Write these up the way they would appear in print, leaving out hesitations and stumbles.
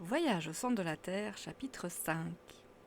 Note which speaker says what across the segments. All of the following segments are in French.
Speaker 1: Voyage au centre de la Terre, chapitre 5.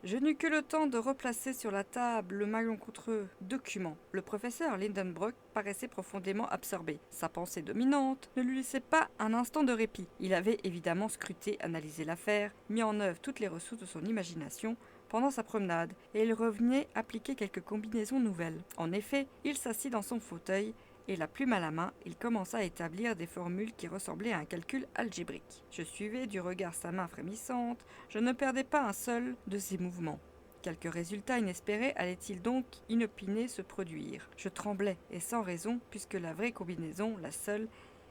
Speaker 1: Je n'eus que le temps de replacer sur la table le malencontreux document. Le professeur Lindenbrock paraissait profondément absorbé. Sa pensée dominante ne lui laissait pas un instant de répit. Il avait évidemment scruté, analysé l'affaire, mis en œuvre toutes les ressources de son imagination pendant sa promenade, et il revenait appliquer quelques combinaisons nouvelles. En effet, il s'assit dans son fauteuil, et la plume à la main, il commença à établir des formules qui ressemblaient à un calcul algébrique. Je suivais du regard sa main frémissante, je ne perdais pas un seul de ses mouvements. Quelques résultats inespérés allaient-ils donc inopiné se produire? Je tremblais, et sans raison, puisque la vraie combinaison, la seule,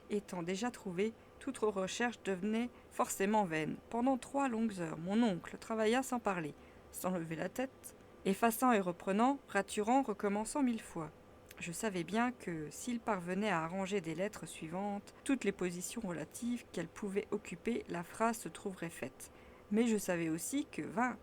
Speaker 1: étant déjà trouvée, toute recherche devenait forcément vaine. Pendant 3 longues heures, mon oncle travailla sans parler, sans lever la tête, effaçant et reprenant, raturant, recommençant 1000 fois. Je savais bien que, s'il parvenait à arranger des lettres suivantes, toutes les positions relatives qu'elles pouvaient occuper, la phrase se trouverait faite. Mais je savais aussi que 20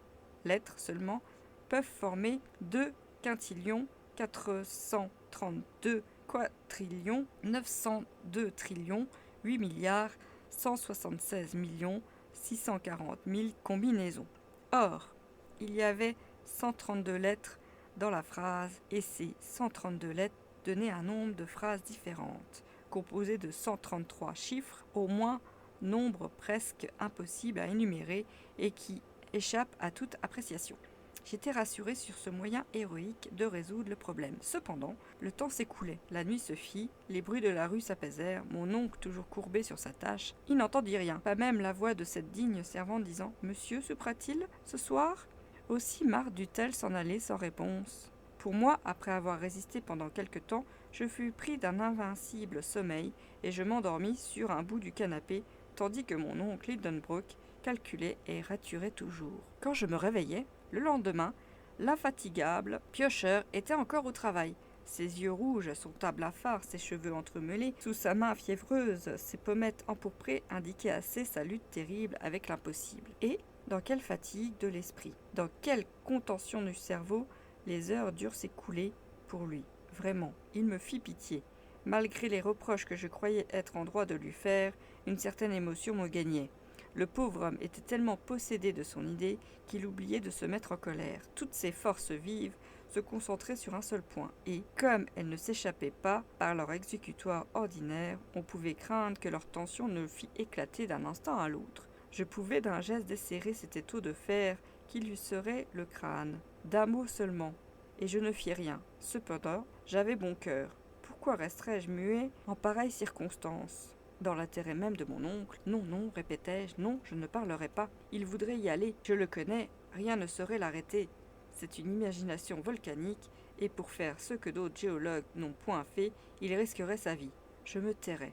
Speaker 1: lettres seulement peuvent former 2 quintillions, 432 quadrillions, 902 trillions, 8 milliards, 176 millions, 640 000 combinaisons. Or, il y avait 132 lettres dans la phrase, et ces 132 lettres donnaient un nombre de phrases différentes, composées de 133 chiffres, au moins nombre presque impossible à énumérer et qui échappe à toute appréciation. J'étais rassuré sur ce moyen héroïque de résoudre le problème. Cependant, le temps s'écoulait, la nuit se fit, les bruits de la rue s'apaisèrent, mon oncle toujours courbé sur sa tâche, il n'entendit rien, pas même la voix de cette digne servante disant « Monsieur soupera-t-il ce soir ?» Aussi Marthe dut-elle s'en aller sans réponse. Pour moi, après avoir résisté pendant quelque temps, je fus pris d'un invincible sommeil et je m'endormis sur un bout du canapé, tandis que mon oncle Lindenbrock calculait et raturait toujours. Quand je me réveillai, le lendemain, l'infatigable piocheur était encore au travail. Ses yeux rouges, son teint blafard, ses cheveux entremêlés, sous sa main fiévreuse, ses pommettes empourprées indiquaient assez sa lutte terrible avec l'impossible. Et dans quelle fatigue de l'esprit, dans quelle contention du cerveau les heures durent s'écouler pour lui. Vraiment, il me fit pitié. Malgré les reproches que je croyais être en droit de lui faire, une certaine émotion me gagnait. Le pauvre homme était tellement possédé de son idée qu'il oubliait de se mettre en colère. Toutes ses forces vives se concentraient sur un seul point, et, comme elles ne s'échappaient pas par leur exécutoire ordinaire, on pouvait craindre que leur tension ne fît éclater d'un instant à l'autre. Je pouvais d'un geste desserrer cet étau de fer qui lui serait le crâne, d'un mot seulement, et je ne fis rien. Cependant, j'avais bon cœur. Pourquoi resterais-je muet en pareille circonstance? Dans l'intérêt même de mon oncle, non, non, répétai-je, non, je ne parlerai pas. Il voudrait y aller, je le connais, rien ne saurait l'arrêter. C'est une imagination volcanique, et pour faire ce que d'autres géologues n'ont point fait, il risquerait sa vie. Je me tairai.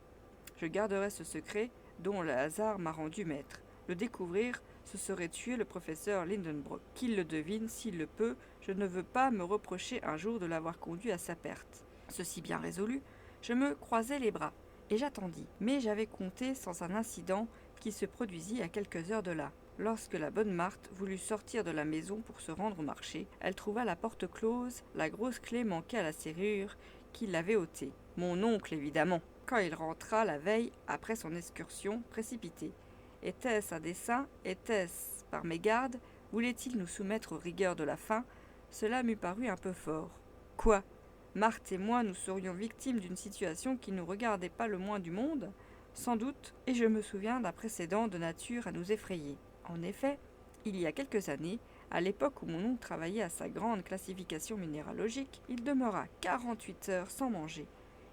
Speaker 1: Je garderai ce secret dont le hasard m'a rendu maître. Le découvrir, ce serait tuer le professeur Lindenbrock. Qu'il le devine, s'il le peut, je ne veux pas me reprocher un jour de l'avoir conduit à sa perte. Ceci bien résolu, je me croisai les bras, et j'attendis. Mais j'avais compté sans un incident qui se produisit à quelques heures de là. Lorsque la bonne Marthe voulut sortir de la maison pour se rendre au marché, elle trouva la porte close, la grosse clé manquait à la serrure qui l'avait ôtée. Mon oncle, évidemment, quand il rentra la veille après son excursion précipitée. Était-ce un dessein? Était-ce par mégarde? Voulait-il nous soumettre aux rigueurs de la faim? Cela m'eût paru un peu fort. Quoi? Marthe et moi, nous serions victimes d'une situation qui ne nous regardait pas le moins du monde? Sans doute, et je me souviens d'un précédent de nature à nous effrayer. En effet, il y a quelques années, à l'époque où mon oncle travaillait à sa grande classification minéralogique, il demeura 48 heures sans manger,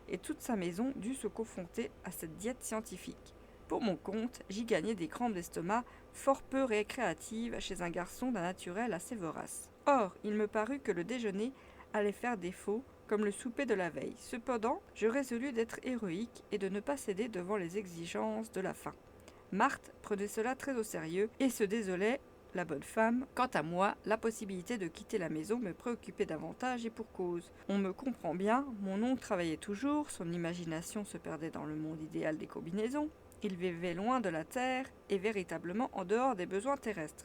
Speaker 1: et toute sa maison dut se confronter à cette diète scientifique. Pour mon compte, j'y gagnais des crampes d'estomac fort peu récréatives chez un garçon d'un naturel assez vorace. Or, il me parut que le déjeuner allait faire défaut, comme le souper de la veille. Cependant, je résolus d'être héroïque et de ne pas céder devant les exigences de la faim. Marthe prenait cela très au sérieux et se désolait, la bonne femme. Quant à moi, la possibilité de quitter la maison me préoccupait davantage et pour cause. On me comprend bien, mon oncle travaillait toujours, son imagination se perdait dans le monde idéal des combinaisons. Il vivait loin de la terre et véritablement en dehors des besoins terrestres.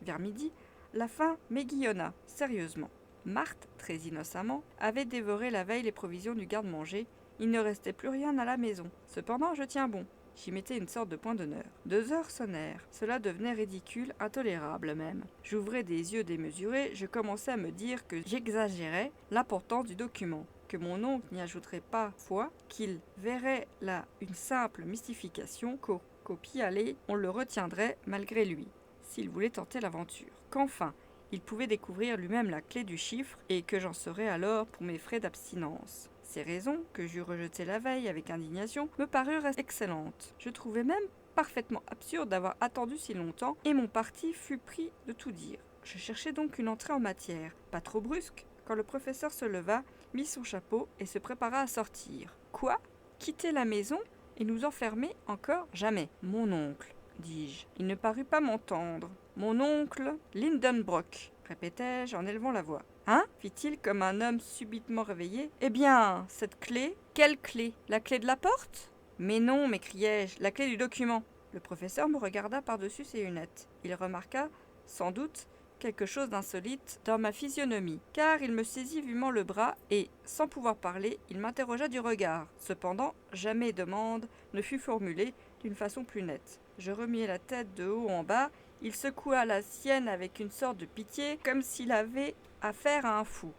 Speaker 1: Vers midi, la faim m'aiguillonna sérieusement. Marthe, très innocemment, avait dévoré la veille les provisions du garde-manger. Il ne restait plus rien à la maison. Cependant, je tiens bon. J'y mettais une sorte de point d'honneur. 2 heures sonnèrent. Cela devenait ridicule, intolérable même. J'ouvrais des yeux démesurés, je commençais à me dire que j'exagérais l'importance du document, que mon oncle n'y ajouterait pas foi, qu'il verrait là une simple mystification, qu'au pis-aller, on le retiendrait malgré lui, s'il voulait tenter l'aventure. Qu'enfin, il pouvait découvrir lui-même la clé du chiffre et que j'en serais alors pour mes frais d'abstinence. Ces raisons, que j'eus rejetées la veille avec indignation, me parurent excellentes. Je trouvais même parfaitement absurde d'avoir attendu si longtemps, et mon parti fut pris de tout dire. Je cherchais donc une entrée en matière, pas trop brusque, quand le professeur se leva, mit son chapeau et se prépara à sortir. Quoi ? Quitter la maison et nous enfermer encore jamais. Mon oncle, dis-je. Il ne parut pas m'entendre. Mon oncle Lindenbrock, répétai-je en élevant la voix. Hein ? Fit-il comme un homme subitement réveillé. Eh bien, cette clé. Quelle clé ? La clé de la porte ? Mais non, m'écriai-je, la clé du document. Le professeur me regarda par-dessus ses lunettes. Il remarqua, sans doute, quelque chose d'insolite dans ma physionomie, car il me saisit vivement le bras et, sans pouvoir parler, il m'interrogea du regard. Cependant, jamais demande ne fut formulée d'une façon plus nette. Je remuai la tête de haut en bas, il secoua la sienne avec une sorte de pitié, comme s'il avait affaire à un fou.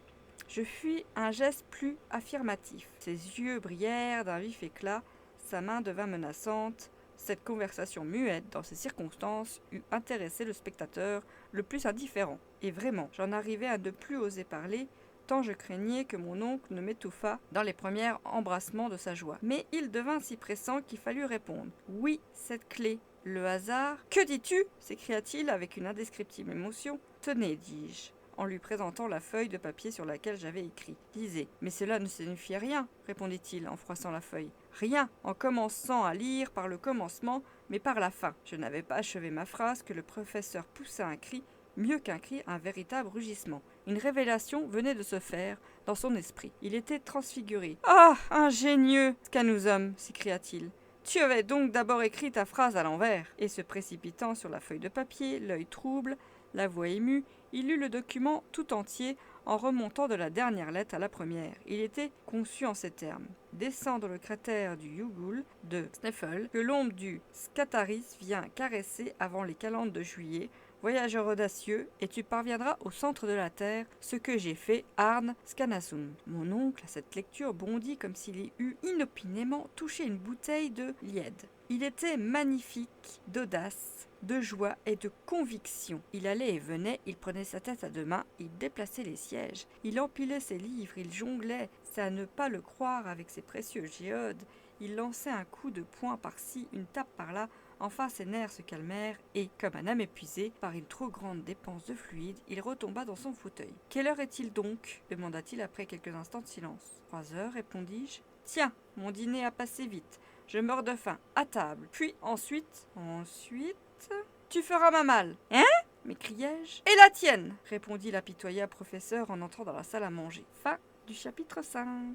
Speaker 1: Je fis un geste plus affirmatif. Ses yeux brillèrent d'un vif éclat, sa main devint menaçante. Cette conversation muette dans ces circonstances eût intéressé le spectateur le plus indifférent. Et vraiment, j'en arrivais à ne plus oser parler, tant je craignais que mon oncle ne m'étouffât dans les premiers embrassements de sa joie. Mais il devint si pressant qu'il fallut répondre. Oui, cette clé. Le hasard. Que dis-tu ? S'écria-t-il avec une indescriptible émotion. Tenez, dis-je, en lui présentant la feuille de papier sur laquelle j'avais écrit. Lisez. Mais cela ne signifie rien, répondit-il en froissant la feuille. Rien, en commençant à lire par le commencement, mais par la fin. Je n'avais pas achevé ma phrase que le professeur poussa un cri, mieux qu'un cri, un véritable rugissement. Une révélation venait de se faire dans son esprit. Il était transfiguré. « Ah, ingénieux qu'à nous sommes !» s'écria-t-il. « Tu avais donc d'abord écrit ta phrase à l'envers !» Et se précipitant sur la feuille de papier, l'œil trouble, la voix émue, il lut le document tout entier en remontant de la dernière lettre à la première. Il était conçu en ces termes. Descends le cratère du Yougoul de Sneffel, que l'ombre du Scataris vient caresser avant les calendes de juillet, voyageur audacieux, et tu parviendras au centre de la terre, ce que j'ai fait, Arne Skanasund. Mon oncle, à cette lecture, bondit comme s'il eût inopinément touché une bouteille de lied. Il était magnifique d'audace, de joie et de conviction. Il allait et venait, il prenait sa tête à 2 mains, il déplaçait les sièges, il empilait ses livres, il jonglait, c'est à ne pas le croire avec ses précieux géodes, il lançait un coup de poing par-ci, une tape par-là. Enfin ses nerfs se calmèrent et, comme un âme épuisée par une trop grande dépense de fluide, il retomba dans son fauteuil. « Quelle heure est-il donc ?» demanda-t-il après quelques instants de silence. « 3 heures, répondis-je. « Tiens, mon dîner a passé vite. Je meurs de faim. À table. Puis ensuite... »« Tu feras ma malle. »« Hein ?» m'écriai-je. « Et la tienne !» répondit l'impitoyable professeur en entrant dans la salle à manger. Fin du chapitre 5.